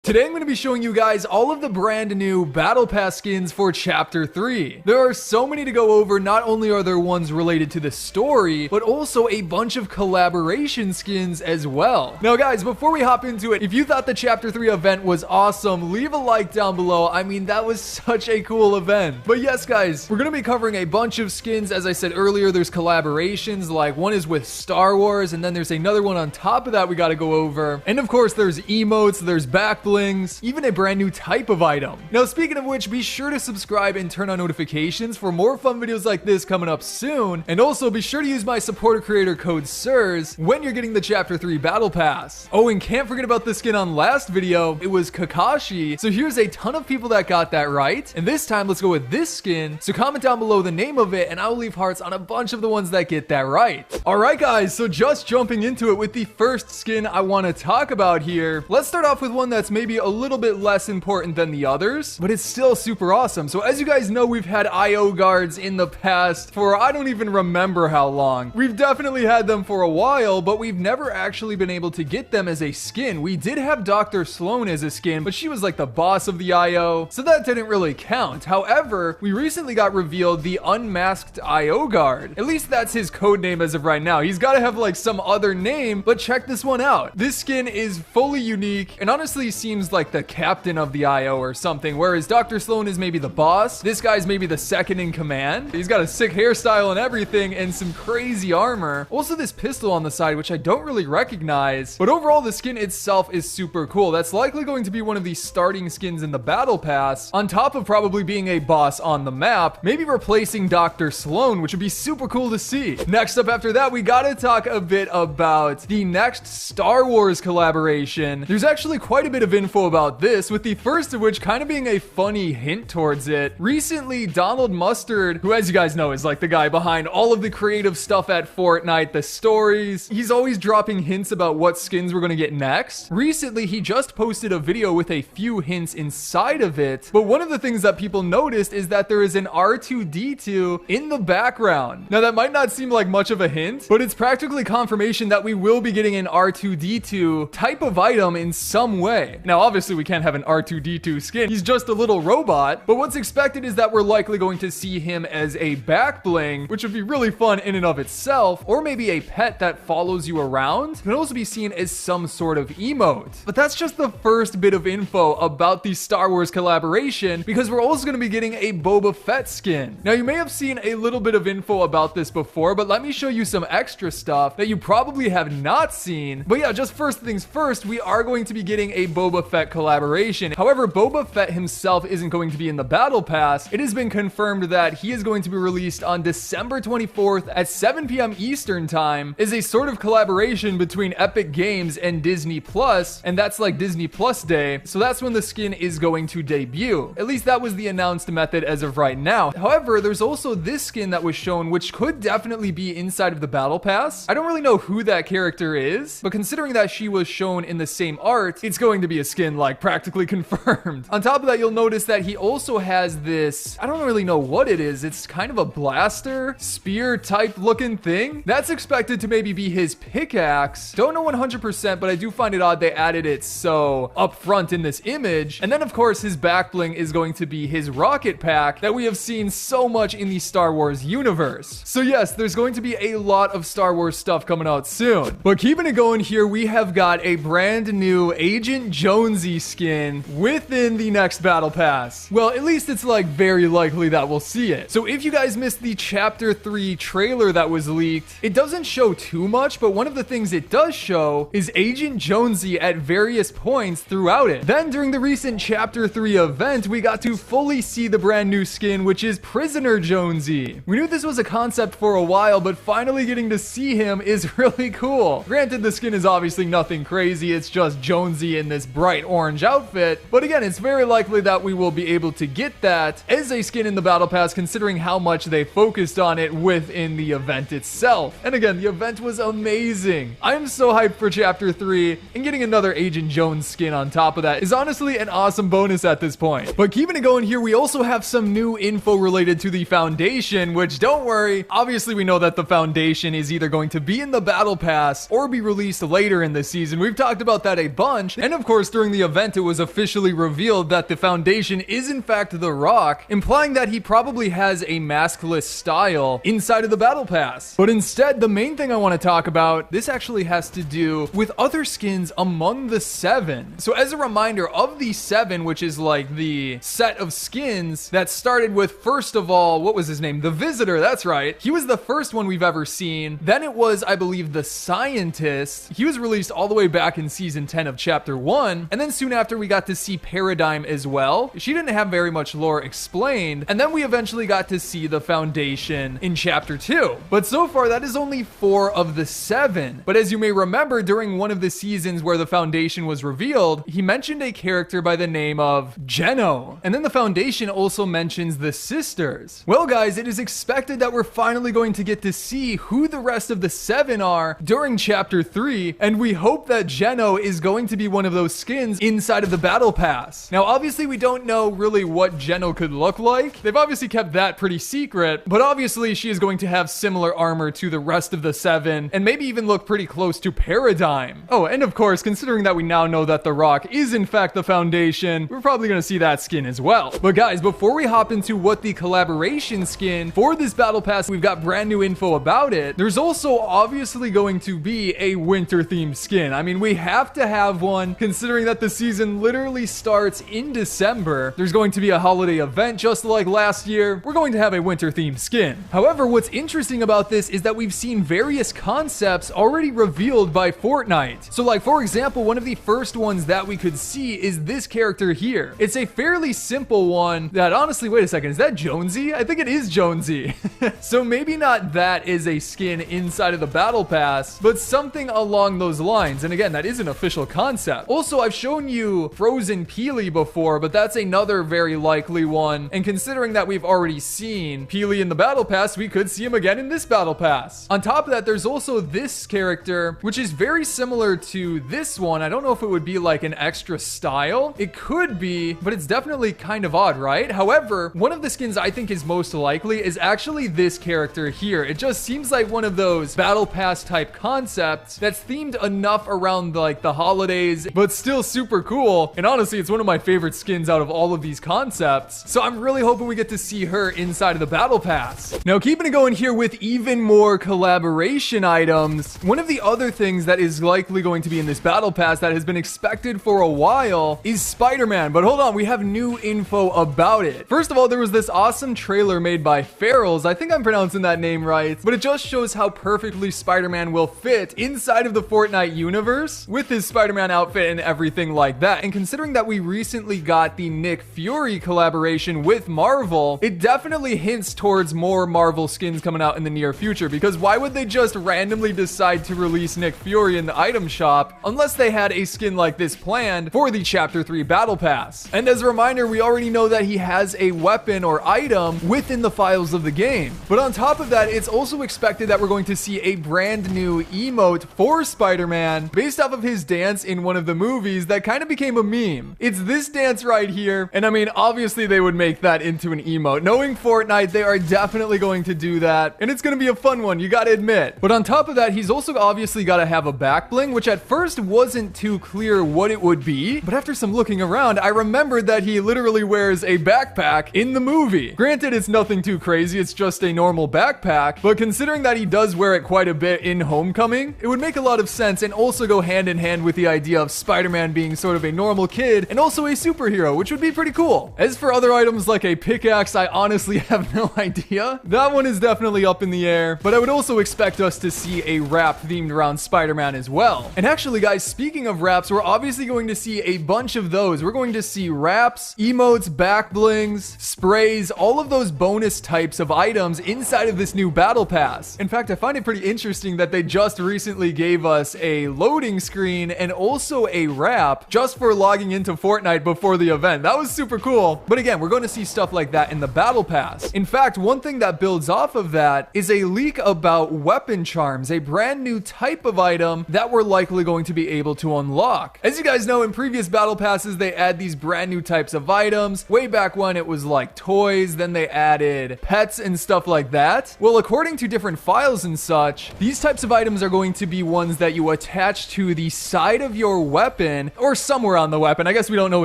Today I'm going to be showing you guys all of the brand new Battle Pass skins for Chapter 3. There are so many to go over. Not only are there ones related to the story, but also a bunch of collaboration skins as well. Now guys, before we hop into it, if you thought the Chapter 3 event was awesome, leave a like down below. I mean, that was such a cool event. But yes guys, we're going to be covering a bunch of skins. As I said earlier, there's collaborations, like one is with Star Wars, and then there's another one on top of that we got to go over. And of course, there's emotes, there's back blings, even a brand new type of item. Now, speaking of which, be sure to subscribe and turn on notifications for more fun videos like this coming up soon. And also be sure to use my supporter creator code SIRS when you're getting the Chapter 3 Battle Pass. Oh, and can't forget about the skin on last video. It was Kakashi. So here's a ton of people that got that right. And this time, let's go with this skin. So comment down below the name of it, and I will leave hearts on a bunch of the ones that get that right. All right, guys. So just jumping into it with the first skin I want to talk about here. Let's start off with one that's maybe a little bit less important than the others, but it's still super awesome. So as you guys know, we've had IO guards in the past for I don't even remember how long. We've definitely had them for a while, but we've never actually been able to get them as a skin. We did have Dr. Sloan as a skin, but she was like the boss of the IO, so that didn't really count. However, we recently got revealed the unmasked IO guard. At least that's his code name as of right now. He's got to have like some other name, but check this one out. This skin is fully unique and honestly seems like the captain of the IO or something, whereas Dr. Sloan is maybe the boss. This guy's maybe the second in command. He's got a sick hairstyle and everything and some crazy armor. Also this pistol on the side, which I don't really recognize, but overall the skin itself is super cool. That's likely going to be one of the starting skins in the Battle Pass, on top of probably being a boss on the map, maybe replacing Dr. Sloan, which would be super cool to see. Next up after that, we gotta talk a bit about the next Star Wars collaboration. There's actually quite a bit of info about this, with the first of which kind of being a funny hint towards it. Recently, Donald Mustard, who as you guys know is like the guy behind all of the creative stuff at Fortnite, the stories, he's always dropping hints about what skins we're gonna get next. Recently, he just posted a video with a few hints inside of it, but one of the things that people noticed is that there is an R2-D2 in the background. Now that might not seem like much of a hint, but it's practically confirmation that we will be getting an R2-D2 type of item in some way. Now obviously we can't have an R2-D2 skin, he's just a little robot, but what's expected is that we're likely going to see him as a back bling, which would be really fun in and of itself, or maybe a pet that follows you around. It can also be seen as some sort of emote. But that's just the first bit of info about the Star Wars collaboration, because we're also going to be getting a Boba Fett skin. Now you may have seen a little bit of info about this before, but let me show you some extra stuff that you probably have not seen. But yeah, just first things first, we are going to be getting a Boba Fett collaboration. However, Boba Fett himself isn't going to be in the Battle Pass. It has been confirmed that he is going to be released on December 24th at 7 p.m. Eastern time as a sort of collaboration between Epic Games and Disney Plus, and that's like Disney Plus Day, so that's when the skin is going to debut. At least that was the announced method as of right now. However, there's also this skin that was shown, which could definitely be inside of the Battle Pass. I don't really know who that character is, but considering that she was shown in the same art, it's going to be a skin like practically confirmed. On top of that, you'll notice that he also has this, I don't really know what it is. It's kind of a blaster, spear type looking thing. That's expected to maybe be his pickaxe. Don't know 100%, but I do find it odd they added it so up front in this image. And then of course his back bling is going to be his rocket pack that we have seen so much in the Star Wars universe. So yes, there's going to be a lot of Star Wars stuff coming out soon. But keeping it going here, we have got a brand new Agent Jonesy skin within the next Battle Pass. Well, at least it's like very likely that we'll see it. So if you guys missed the Chapter 3 trailer that was leaked, it doesn't show too much, but one of the things it does show is Agent Jonesy at various points throughout it. Then during the recent Chapter 3 event, we got to fully see the brand new skin, which is Prisoner Jonesy. We knew this was a concept for a while, but finally getting to see him is really cool. Granted, the skin is obviously nothing crazy, it's just Jonesy in this bright orange outfit, but again, it's very likely that we will be able to get that as a skin in the Battle Pass, considering how much they focused on it within the event itself. And again, the event was amazing. I'm so hyped for Chapter 3, and getting another Agent Jones skin on top of that is honestly an awesome bonus at this point. But keeping it going here, we also have some new info related to the Foundation, which don't worry, obviously we know that the Foundation is either going to be in the Battle Pass or be released later in the season. We've talked about that a bunch, and of course during the event it was officially revealed that the Foundation is in fact The Rock, implying that he probably has a maskless style inside of the Battle Pass. But instead, the main thing I want to talk about, this actually has to do with other skins among the 7. So as a reminder, of the 7, which is like the set of skins that started with, first of all, what was his name? The Visitor, that's right. He was the first one we've ever seen. Then it was, I believe, the Scientist. He was released all the way back in season 10 of chapter 1. And then soon after we got to see Paradigm as well. She didn't have very much lore explained. And then we eventually got to see the Foundation in chapter 2. But so far, that is only 4 of the 7. But as you may remember, during one of the seasons where the Foundation was revealed, he mentioned a character by the name of Geno. And then the Foundation also mentions the sisters. Well, guys, it is expected that we're finally going to get to see who the rest of the 7 are during chapter 3, and we hope that Geno is going to be one of those skins inside of the Battle Pass. Now, obviously, we don't know really what Geno could look like. They've obviously kept that pretty secret, but obviously she is going to have similar armor to the rest of the 7, and maybe even look pretty close to Paradigm. Oh, and of course, considering that we now know that The Rock is in fact the Foundation, we're probably going to see that skin as well. But guys, before we hop into what the collaboration skin for this Battle Pass, we've got brand new info about it. There's also obviously going to be a winter themed skin. I mean, we have to have one considering that the season literally starts in December. There's going to be a holiday event just like last year. We're going to have a winter themed skin. However, what's interesting about this is that we've seen various concepts already revealed by Fortnite. So like, for example, one of the first ones that we could see is this character here. It's a fairly simple one that honestly, wait a second, is that Jonesy? I think it is Jonesy. So maybe not that is a skin inside of the Battle Pass, but something along those lines. And again, that is an official concept. Also, I've shown you Frozen Peely before, but that's another very likely one. And considering that we've already seen Peely in the Battle Pass, we could see him again in this Battle Pass. On top of that, there's also this character, which is very similar to this one. I don't know if it would be like an extra style. It could be, but it's definitely kind of odd, right? However, one of the skins I think is most likely is actually this character here. It just seems like one of those Battle Pass type concepts that's themed enough around like the holidays, but still super cool. And honestly, it's one of my favorite skins out of all of these concepts. So I'm really hoping we get to see her inside of the Battle Pass. Now, keeping it going here with even more collaboration items, one of the other things that is likely going to be in this Battle Pass that has been expected for a while is Spider-Man. But hold on, we have new info about it. First of all, there was this awesome trailer made by Farrells. I think I'm pronouncing that name right, but it just shows how perfectly Spider-Man will fit inside of the Fortnite universe with his Spider-Man outfit and everything like that. And considering that we recently got the Nick Fury collaboration with Marvel, it definitely hints towards more Marvel skins coming out in the near future, because why would they just randomly decide to release Nick Fury in the item shop unless they had a skin like this planned for the Chapter 3 Battle Pass? And as a reminder, we already know that he has a weapon or item within the files of the game. But on top of that, it's also expected that we're going to see a brand new emote for Spider-Man based off of his dance in one of the movies that kind of became a meme. It's this dance right here. And I mean, obviously they would make that into an emote. Knowing Fortnite, they are definitely going to do that. And it's going to be a fun one, you got to admit. But on top of that, he's also obviously got to have a back bling, which at first wasn't too clear what it would be. But after some looking around, I remembered that he literally wears a backpack in the movie. Granted, it's nothing too crazy. It's just a normal backpack. But considering that he does wear it quite a bit in Homecoming, it would make a lot of sense and also go hand in hand with the idea of Spider-Man being sort of a normal kid and also a superhero, which would be pretty cool. As for other items like a pickaxe, I honestly have no idea. That one is definitely up in the air, but I would also expect us to see a wrap themed around Spider-Man as well. And actually, guys, speaking of wraps, we're obviously going to see a bunch of those. We're going to see wraps, emotes, back blings, sprays, all of those bonus types of items inside of this new Battle Pass. In fact, I find it pretty interesting that they just recently gave us a loading screen and also a wrap just for logging into Fortnite before the event. That was super cool. But again, we're going to see stuff like that in the Battle Pass. In fact, one thing that builds off of that is a leak about weapon charms, a brand new type of item that we're likely going to be able to unlock. As you guys know, in previous Battle Passes, they add these brand new types of items. Way back when it was like toys, then they added pets and stuff like that. Well, according to different files and such, these types of items are going to be ones that you attach to the side of your weapon weapon, or somewhere on the weapon. I guess we don't know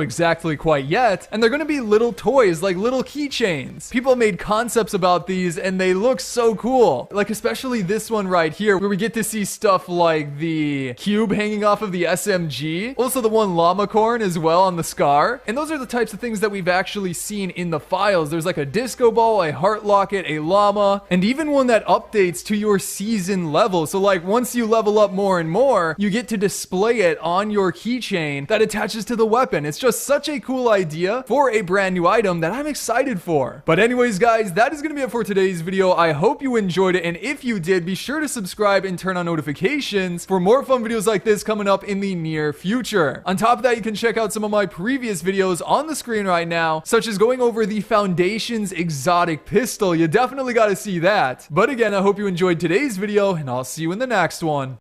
exactly quite yet. And they're going to be little toys, like little keychains. People made concepts about these and they look so cool. Like especially this one right here, where we get to see stuff like the cube hanging off of the SMG. Also the one llama corn as well on the scar. And those are the types of things that we've actually seen in the files. There's like a disco ball, a heart locket, a llama, and even one that updates to your season level. So like once you level up more and more, you get to display it on your keychain that attaches to the weapon. It's just such a cool idea for a brand new item that I'm excited for. But anyways, guys, that is going to be it for today's video. I hope you enjoyed it. And if you did, be sure to subscribe and turn on notifications for more fun videos like this coming up in the near future. On top of that, you can check out some of my previous videos on the screen right now, such as going over the Foundation's exotic pistol. You definitely got to see that. But again, I hope you enjoyed today's video, and I'll see you in the next one.